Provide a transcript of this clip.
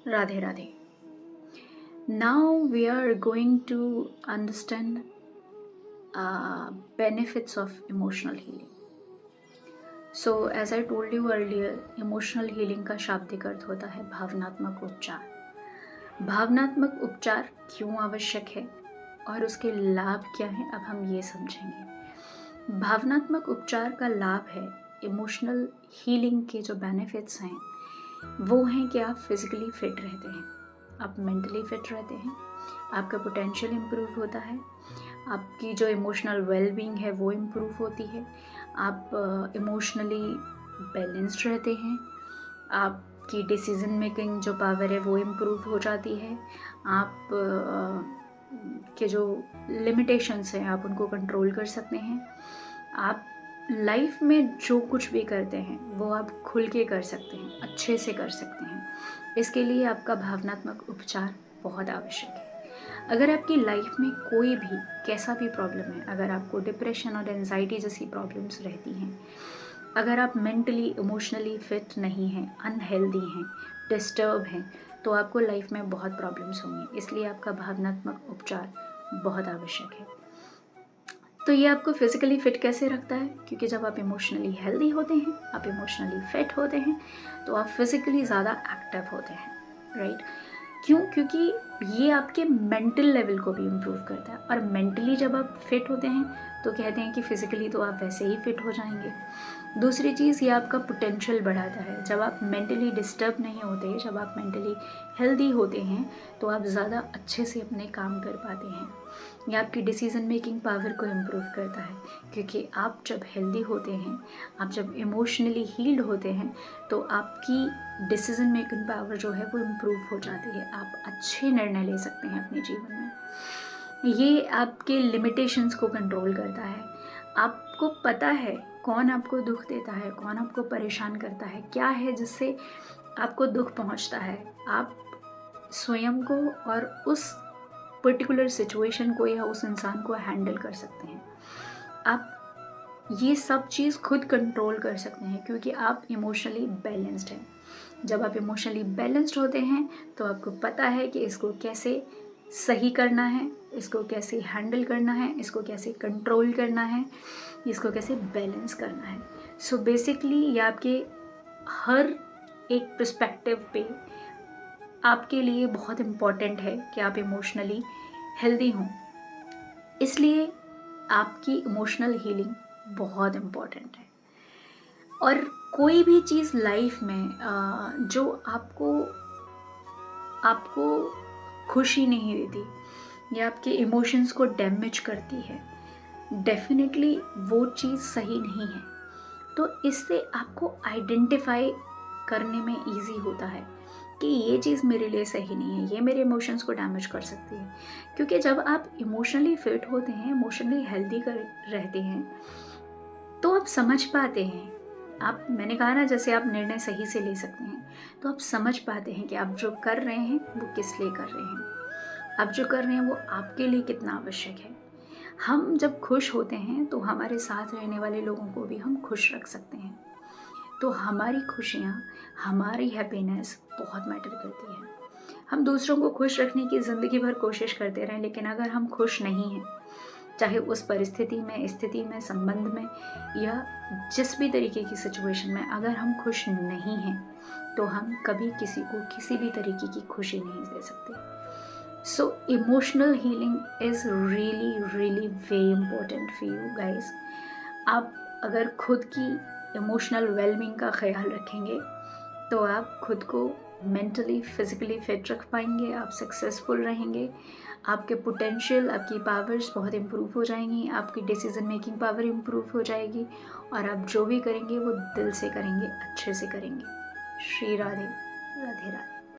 Radhe Radhe. Now we are going to understand benefits of emotional healing. So as I told you earlier, emotional healing का शाब्दिक अर्थ होता है भावनात्मक उपचार। भावनात्मक उपचार क्यों आवश्यक है और उसके लाभ क्या हैं, अब हम ये समझेंगे। भावनात्मक उपचार का लाभ है, इमोशनल हीलिंग के जो बेनिफिट्स हैं वो हैं कि आप फिजिकली फिट रहते हैं, आप मेंटली फिट रहते हैं, आपका पोटेंशियल इम्प्रूव होता है, आपकी जो इमोशनल वेलबींग है वो इम्प्रूव होती है, आप इमोशनली बैलेंस्ड रहते हैं, आपकी डिसीजन मेकिंग जो पावर है वो इम्प्रूव हो जाती है, आप के जो लिमिटेशंस हैं आप उनको कंट्रोल कर सकते हैं, आप लाइफ में जो कुछ भी करते हैं वो आप खुल के कर सकते हैं, अच्छे से कर सकते हैं। इसके लिए आपका भावनात्मक उपचार बहुत आवश्यक है। अगर आपकी लाइफ में कोई भी कैसा भी प्रॉब्लम है, अगर आपको डिप्रेशन और एंजाइटी जैसी प्रॉब्लम्स रहती हैं, अगर आप मेंटली इमोशनली फिट नहीं हैं, अनहेल्दी हैं, डिस्टर्ब हैं, तो आपको लाइफ में बहुत प्रॉब्लम्स होंगी। इसलिए आपका भावनात्मक उपचार बहुत आवश्यक है। तो ये आपको फिजिकली फिट कैसे रखता है? क्योंकि जब आप इमोशनली हेल्दी होते हैं, आप इमोशनली फिट होते हैं, तो आप फिजिकली ज़्यादा एक्टिव होते हैं, राइट? क्यों? क्योंकि ये आपके मेंटल लेवल को भी इम्प्रूव करता है, और मेंटली जब आप फिट होते हैं तो कहते हैं कि फिजिकली तो आप वैसे ही फिट हो जाएंगे। दूसरी चीज़, ये आपका पोटेंशियल बढ़ाता है। जब आप मेंटली डिस्टर्ब नहीं होते, जब आप मेंटली हेल्दी होते हैं, तो आप ज़्यादा अच्छे से अपने काम कर पाते हैं। ये आपकी डिसीज़न मेकिंग पावर को इम्प्रूव करता है, क्योंकि आप जब हेल्दी होते हैं, आप जब इमोशनली हील्ड होते हैं, तो आपकी डिसीज़न मेकिंग पावर जो है वो इम्प्रूव हो जाती है। आप अच्छे निर्णय ले सकते हैं अपने जीवन में। ये आपके लिमिटेशंस को कंट्रोल करता है। आपको पता है कौन आपको दुख देता है, कौन आपको परेशान करता है, क्या है जिससे आपको दुख पहुंचता है। आप स्वयं को और उस पर्टिकुलर सिचुएशन को या उस इंसान को हैंडल कर सकते हैं। आप ये सब चीज़ खुद कंट्रोल कर सकते हैं, क्योंकि आप इमोशनली बैलेंस्ड हैं। जब आप इमोशनली बैलेंस्ड होते हैं तो आपको पता है कि इसको कैसे सही करना है, इसको कैसे हैंडल करना है, इसको कैसे कंट्रोल करना है, इसको कैसे बैलेंस करना है। सो बेसिकली ये आपके हर एक पर्सपेक्टिव पे आपके लिए बहुत इम्पॉर्टेंट है कि आप इमोशनली हेल्दी हों। इसलिए आपकी इमोशनल हीलिंग बहुत इम्पॉर्टेंट है। और कोई भी चीज़ लाइफ में जो आपको खुशी नहीं देती या आपके इमोशंस को डैमेज करती है, डेफिनेटली वो चीज़ सही नहीं है। तो इससे आपको आइडेंटिफाई करने में इजी होता है कि ये चीज़ मेरे लिए सही नहीं है, ये मेरे इमोशंस को डैमेज कर सकती है। क्योंकि जब आप इमोशनली फिट होते हैं, इमोशनली हेल्दी रहते हैं, तो आप समझ पाते हैं। मैंने कहा ना, जैसे आप निर्णय सही से ले सकते हैं, तो आप समझ पाते हैं कि आप जो कर रहे हैं वो किस लिए कर रहे हैं, आप जो कर रहे हैं वो आपके लिए कितना आवश्यक है। हम जब खुश होते हैं तो हमारे साथ रहने वाले लोगों को भी हम खुश रख सकते हैं। तो हमारी खुशियाँ, हमारी हैप्पीनेस बहुत मैटर करती है। हम दूसरों को खुश रखने की ज़िंदगी भर कोशिश करते रहें, लेकिन अगर हम खुश नहीं हैं, चाहे उस परिस्थिति में, स्थिति में, संबंध में या जिस भी तरीके की सिचुएशन में, अगर हम खुश नहीं हैं, तो हम कभी किसी को किसी भी तरीके की खुशी नहीं दे सकते। So emotional healing is really really very important for you guys. आप अगर खुद की इमोशनल वेलबींग का ख्याल रखेंगे तो आप खुद को मेंटली फिजिकली फिट रख पाएंगे, आप सक्सेसफुल रहेंगे, आपके पोटेंशियल, आपकी पावर्स बहुत इम्प्रूव हो जाएंगी, आपकी डिसीजन मेकिंग पावर इम्प्रूव हो जाएगी, और आप जो भी करेंगे वो दिल से करेंगे, अच्छे से करेंगे। श्री राधे, राधे राधे।